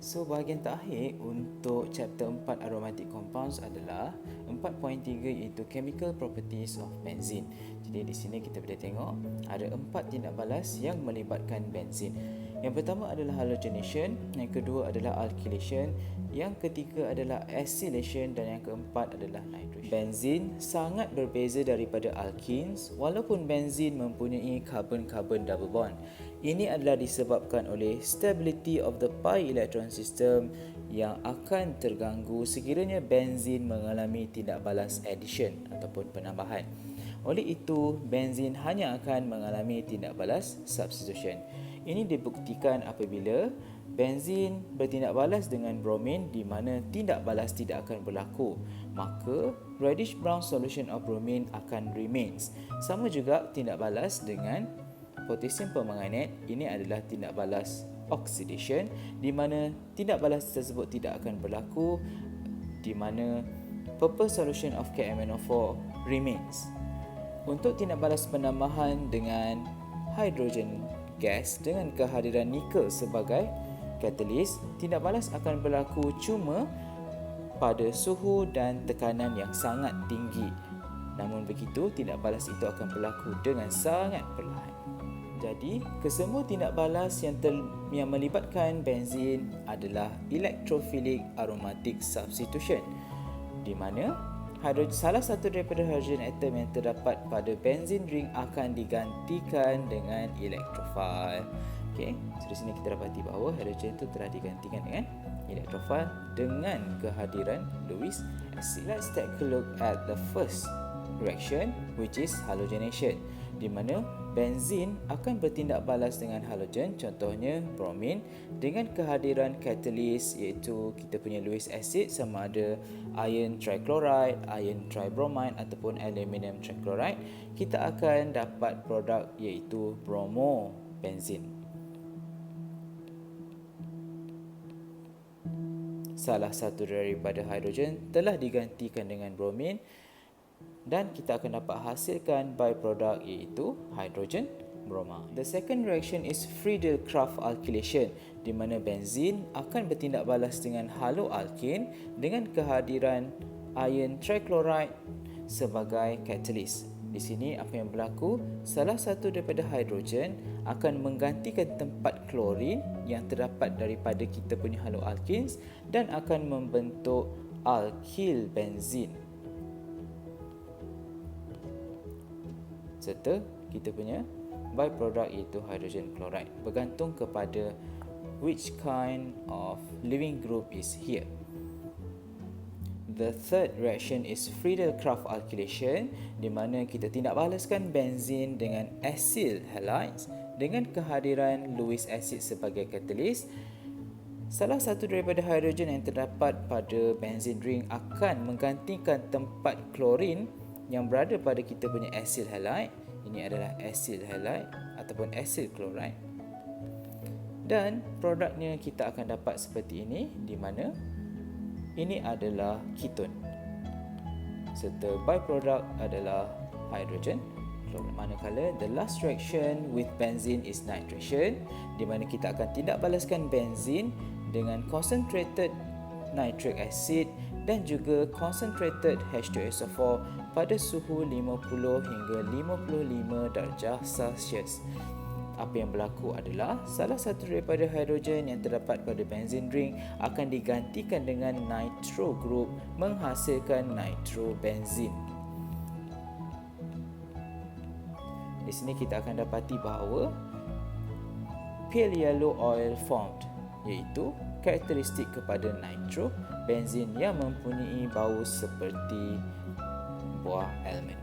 So bahagian terakhir untuk chapter 4 aromatic compounds adalah 4.3 iaitu chemical properties of benzene. Jadi di sini kita boleh tengok ada 4 tindak balas yang melibatkan benzene. Yang pertama adalah halogenation, yang kedua adalah alkylation, yang ketiga adalah acylation dan yang keempat adalah nitration. Benzene sangat berbeza daripada alkenes walaupun benzene mempunyai carbon-carbon double bond. Ini adalah disebabkan oleh stability of the pi electron system yang akan terganggu sekiranya benzene mengalami tindak balas addition ataupun penambahan. Oleh itu, benzene hanya akan mengalami tindak balas substitution. Ini dibuktikan apabila benzene bertindak balas dengan bromine di mana tindak balas tidak akan berlaku. Maka, reddish brown solution of bromine akan remains. Sama juga tindak balas dengan potassium permanganate, ini adalah tindak balas oxidation di mana tindak balas tersebut tidak akan berlaku di mana purple solution of KM-Pensyarah remains. Untuk tindak balas penambahan dengan hydrogen gas dengan kehadiran nikel sebagai catalyst, tindak balas akan berlaku cuma pada suhu dan tekanan yang sangat tinggi. Namun begitu, tindak balas itu akan berlaku dengan sangat perlahan. Jadi, kesemua tindak balas yang melibatkan benzene adalah electrophilic aromatic substitution, di mana salah satu daripada hydrogen atom yang terdapat pada benzene ring akan digantikan dengan elektrofil. Okey, so di sini kita dapati bahawa hydrogen itu telah digantikan dengan elektrofil dengan kehadiran Lewis acid. Let's take a look at the first reaction, which is halogenation, di mana benzene akan bertindak balas dengan halogen, contohnya bromine, dengan kehadiran catalyst iaitu kita punya Lewis acid sama ada iron trichloride, iron tribromide ataupun aluminium trichloride. Kita akan dapat produk iaitu bromobenzene. Salah satu daripada hidrogen telah digantikan dengan bromine dan kita akan dapat hasilkan byproduct iaitu hydrogen bromide. The second reaction is Friedel-Crafts alkylation, di mana benzene akan bertindak balas dengan haloalkane dengan kehadiran iron trichloride sebagai catalyst. Di sini apa yang berlaku? Salah satu daripada hidrogen akan menggantikan tempat klorin yang terdapat daripada kita punya haloalkanes dan akan membentuk alkyl benzene. Serta kita punya byproduct iaitu hydrogen chloride, bergantung kepada which kind of living group is here. The third reaction is Friedel-Crafts alkylation, di mana kita tindak balaskan benzene dengan acyl halides dengan kehadiran Lewis acid sebagai catalyst. Salah satu daripada hidrogen yang terdapat pada benzene ring akan menggantikan tempat klorin yang berada pada kita punya acyl halide. Ini adalah acyl halide ataupun acyl chloride. Dan produknya kita akan dapat seperti ini, di mana ini adalah keton. Serta byproduct adalah hydrogen chloride. Manakala the last reaction with benzene is nitration, di mana kita akan tindak balaskan benzene dengan concentrated nitric acid dan juga concentrated H2SO4 pada suhu 50 hingga 55 darjah Celsius. Apa yang berlaku adalah salah satu daripada hidrogen yang terdapat pada benzene ring akan digantikan dengan nitro group menghasilkan nitrobenzene. Di sini kita akan dapati bahawa pale yellow oil formed, iaitu karakteristik kepada nitrobenzene yang mempunyai bau seperti buah almond.